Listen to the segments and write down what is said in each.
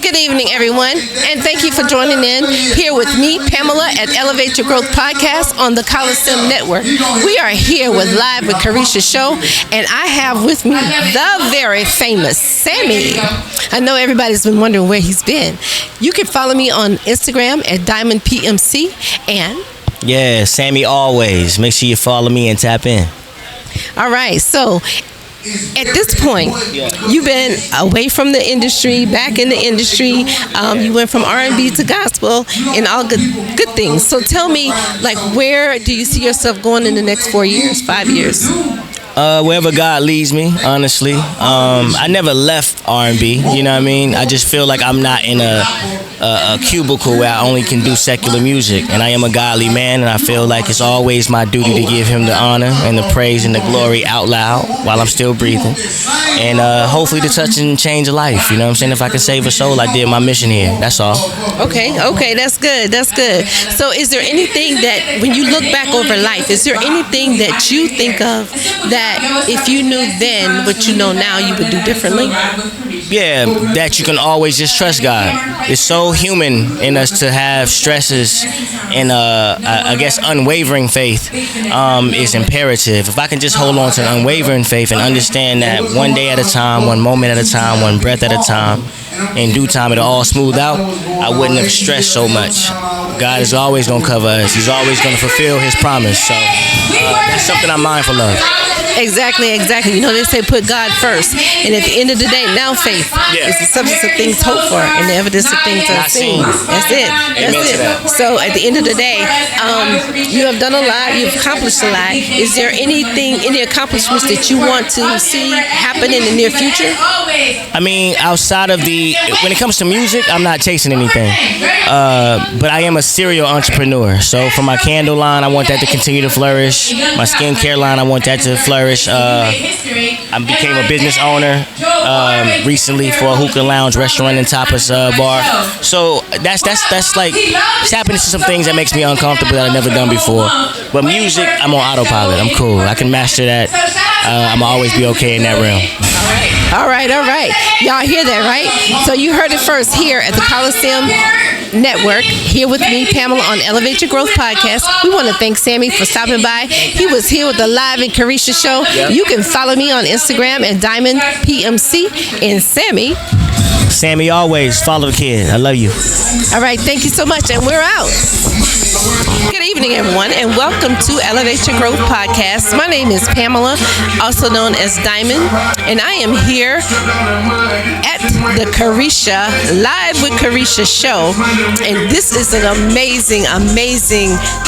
Good evening, everyone, and thank you for joining in here with me, Pamela, at Elevate Your Growth Podcast on the Khaliseum Network. We are here with Live with Carisha Show, and I have with me the very famous Sammie. I know everybody's been wondering where he's been. You can follow me on Instagram at DiamondPMC, and... Yeah, Sammie always. Make sure you follow me and tap in. All right, so... At this point, you've been away from the industry, back in the industry. You went from R&B to gospel and all good things. So tell me, like, where do you see yourself going in the next 4 years, 5 years? Wherever God leads me, honestly. I never left R&B, you know what I mean? I just feel like I'm not in a cubicle where I only can do secular music. And I am a godly man, and I feel like it's always my duty to give him the honor and the praise and the glory out loud while I'm still breathing. And hopefully to touch and change a life, you know what I'm saying? If I can save a soul, I did my mission here. That's all. Okay, that's good. So is there anything that, when you look back over life, is there anything that you think of that if you knew then what you know now, you would do differently? Yeah, that you can always just trust God. It's so human in us to have stresses, and I guess unwavering faith is imperative. If I can just hold on to an unwavering faith and understand that one day at a time, one moment at a time, one breath at a time, in due time it'll all smooth out, I wouldn't have stressed so much. God is always going to cover us. He's always going to fulfill his promise. So that's something I'm mindful of. Exactly. You know, they say put God first. And at the end of the day, now faith is the substance of things hoped for and the evidence of things unseen. That's it. So at the end of the day, you have done a lot. You've accomplished a lot. Is there any accomplishments that you want to see happen in the near future? I mean, outside of when it comes to music, I'm not chasing anything. But I am a serial entrepreneur. So for my candle line, I want that to continue to flourish. My skincare line, I want that to flourish. I became a business owner recently for a hookah lounge, restaurant, and tapas bar. So that's like tapping into some things that makes me uncomfortable that I've never done before. But music, I'm on autopilot. I'm cool. I can master that. I'm always be okay in that realm. All right. Y'all hear that, right? So you heard it first here at the Khaliseum Network, here with me, Pamela, on Elevate Your Growth Podcast. We want to thank Sammie for stopping by. He was here with the Live and Carisha Show. Yep. You can follow me on Instagram at DiamondPMC, and Sammie always, follow the kid. I love you. All right, thank you so much, and we're out. Good evening, everyone, and welcome to Elevate Your Growth Podcast. My name is Pamela, also known as Diamond, and I am here at the Carisha Live with Carisha Show, and this is an amazing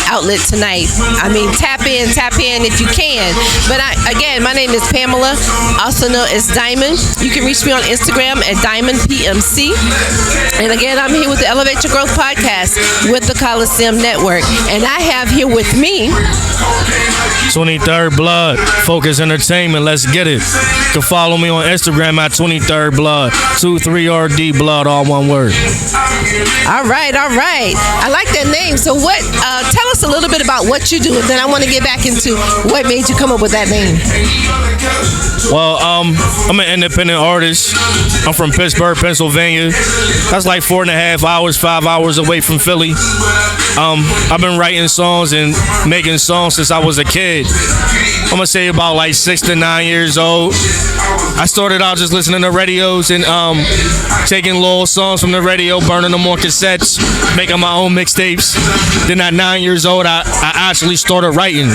outlet tonight. I mean, tap in if you can. But again, my name is Pamela, also known as Diamond. You can reach me on Instagram at DiamondPMC, and again, I'm here with the Elevate Your Growth Podcast with the Khaliseum Network. And I have here with me 23rd Blood, Focus Entertainment. Let's get it. You can follow me on Instagram at 23rd Blood, 23RD Blood, all one word. All right. I like that name. So what? Tell us a little bit about what you do, and then I want to get back into what made you come up with that name. Well, I'm an independent artist. I'm from Pittsburgh, Pennsylvania. That's like 4.5 hours, 5 hours away from Philly. I've been writing songs and making songs since I was a kid. I'm gonna say about like 6 to 9 years old. I started out just listening to radios and taking little songs from the radio, burning them on cassettes, making my own mixtapes. Then at 9 years old, I actually started writing.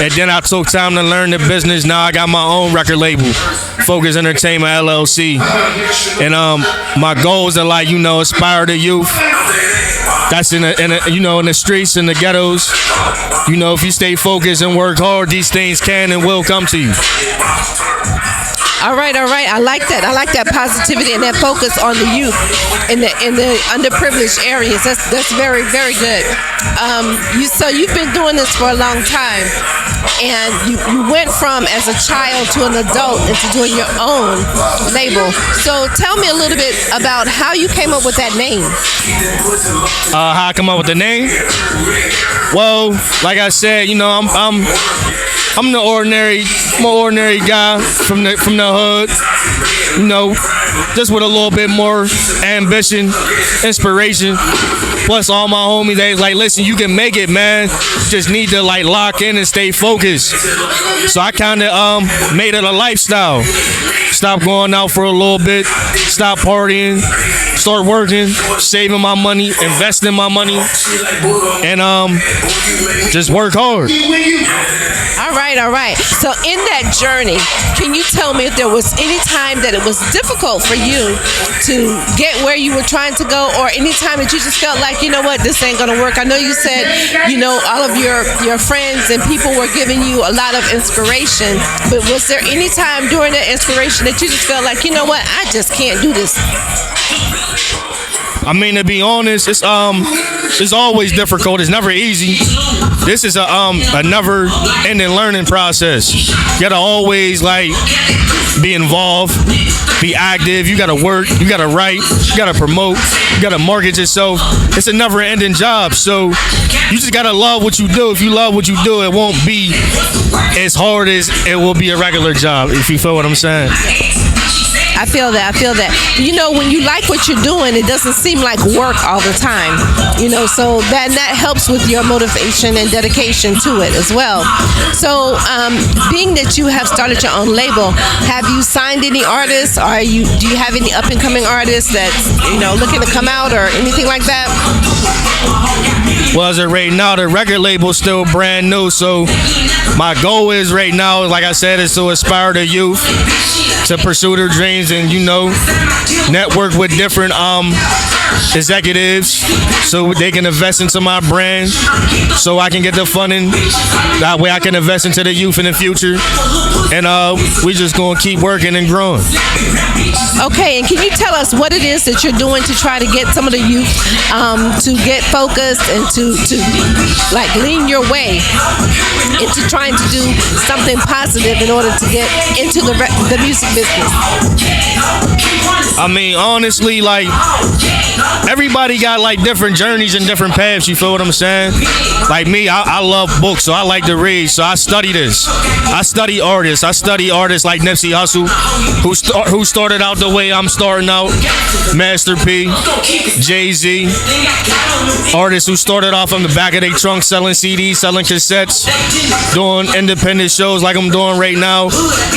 And then I took time to learn the business. Now I got my own record label, Focus Entertainment LLC. And my goal is to inspire the youth. That's in the streets, in the ghettos. If you stay focused and work hard, these things can and will come to you. All right. I like that. I like that positivity and that focus on the youth in the underprivileged areas. That's very, very good. So you've been doing this for a long time, and you went from as a child to an adult into doing your own label. So tell me a little bit about how you came up with that name. How I come up with the name? Well, like I said, I'm I'm an ordinary guy from the hood. You know, just with a little bit more ambition, inspiration. Plus, all my homies, they like, listen, you can make it, man. You just need to like lock in and stay focused. So I kind of made it a lifestyle. Stop going out for a little bit. Stop partying. Start working, saving my money, investing my money, and just work hard. All right. So in that journey, can you tell me if there was any time that it was difficult for you to get where you were trying to go, or any time that you just felt like, you know what, this ain't gonna work? I know you said, you know, all of your friends and people were giving you a lot of inspiration, but was there any time during that inspiration that you just felt like, you know what, I just can't do this? I mean, to be honest, it's always difficult. It's never easy. This is a never-ending learning process. You gotta always like be involved, be active. You gotta work. You gotta write. You gotta promote. You gotta market yourself. It's a never-ending job. So you just gotta love what you do. If you love what you do, it won't be as hard as it will be a regular job. If you feel what I'm saying. I feel that. You know, when you like what you're doing, it doesn't seem like work all the time. You know, so that helps with your motivation and dedication to it as well. So, being that you have started your own label, have you signed any artists? Do you have any up and coming artists that's, you know, looking to come out or anything like that? Well, as of right now, the record label's still brand new. So my goal is right now, like I said, is to inspire the youth to pursue their dreams and, you know, network with different executives so they can invest into my brand so I can get the funding. That way I can invest into the youth in the future. And we just going to keep working and growing. Okay, and can you tell us what it is that you're doing to try to get some of the youth to get focused and to like lean your way into trying to do something positive in order to get into the music business? I mean, honestly, like, everybody got like different journeys and different paths. You feel what I'm saying? Like me, I love books, so I like to read. So I study this. I study artists. I study artists like Nipsey Hussle, who started out the way I'm starting out. Master P, Jay-Z, artists who started off on the back of their trunk selling CDs, selling cassettes, doing independent shows like I'm doing right now.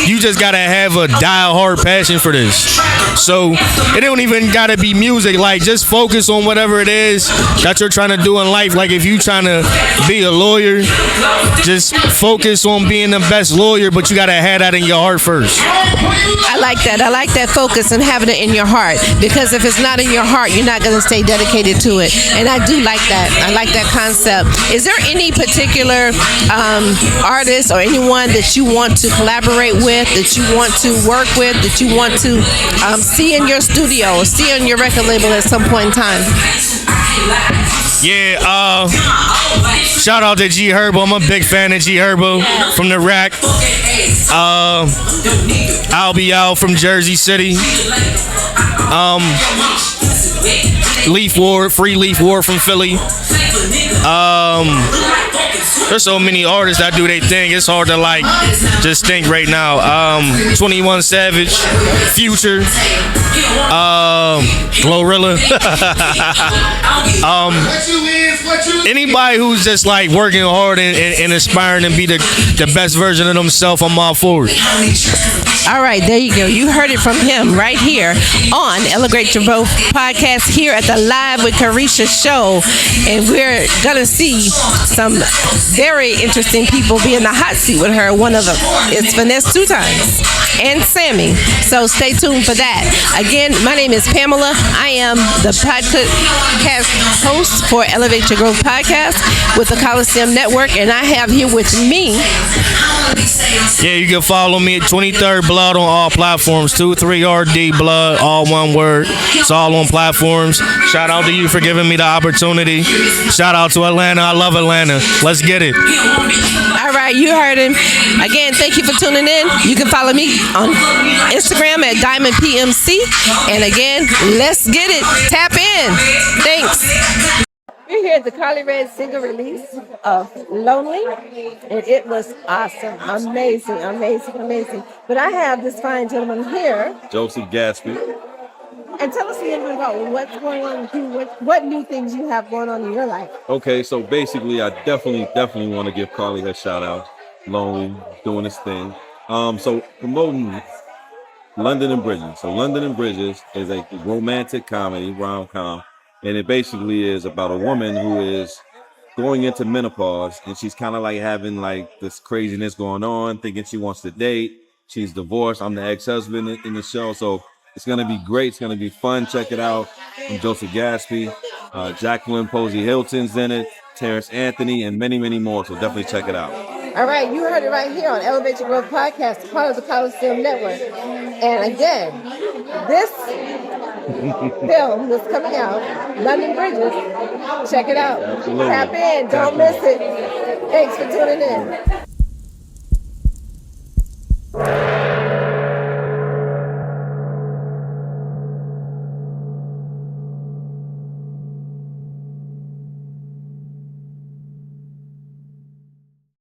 You just gotta have a die-hard passion for this. So it don't even gotta be music. Like, just focus on whatever it is that you're trying to do in life. Like, if you trying to be a lawyer, just focus on being the best lawyer, but you gotta have that in your heart first. I like that. I like that focus and having it in your heart, because if it's not in your heart, you're not gonna stay dedicated to it. And I do like that. I like that concept. Is there any particular artist or anyone that you want to collaborate with, that you want to work with, that you want to see in your studio or see on your record label at some point in time? Yeah, shout out to G Herbo. I'm a big fan of G Herbo from the Rack. I'll Be Out from Jersey City. Leaf Ward, Free Leaf Ward from Philly. There's so many artists that do their thing. It's hard to like just think right now. 21 Savage, Future, Glorilla. Anybody who's just like working hard and aspiring to be the best version of themselves, I'm all for it. All right, there you go. You heard it from him right here on Elevate Your Growth podcast here at the Live with Carisha show. And we're going to see some very interesting people be in the hot seat with her. One of them is Finesse 2 times and Sammie. So stay tuned for that. Again, my name is Pamela. I am the podcast host for Elevate Your Growth podcast with the Khaliseum Network. And I have here with me. Yeah, you can follow me at 23rd Blood on all platforms. 23RD Blood, all one word. It's all on platforms. Shout out to you for giving me the opportunity. Shout out to Atlanta. I love Atlanta. Let's get it. All right, you heard him. Again, thank you for tuning in. You can follow me on Instagram at DiamondPMC. And again, let's get it. Tap in. Thanks. We're here at the Carly Red single release of Lonely, and it was awesome, amazing. But I have this fine gentleman here. Joseph Gatsby. And tell us a little bit about what's going on with you, what new things you have going on in your life. Okay, so basically, I definitely want to give Carly her shout out. Lonely, doing this thing. So promoting London and Bridges. So London and Bridges is a romantic comedy, rom-com, and it basically is about a woman who is going into menopause, and she's kind of like having like this craziness going on, thinking she wants to date. She's divorced. I'm the ex-husband in the show, so it's gonna be great. It's gonna be fun. Check it out. I'm Joseph Gatsby, Jacqueline Posey Hilton's in it, Terrence Anthony, and many more. So definitely check it out. All right, you heard it right here on Elevate Your Growth Podcast, part of the Khaliseum Network. And again, this film that's coming out, London Bridges, check it out. Absolutely. Tap in, don't miss it. Thanks for tuning in.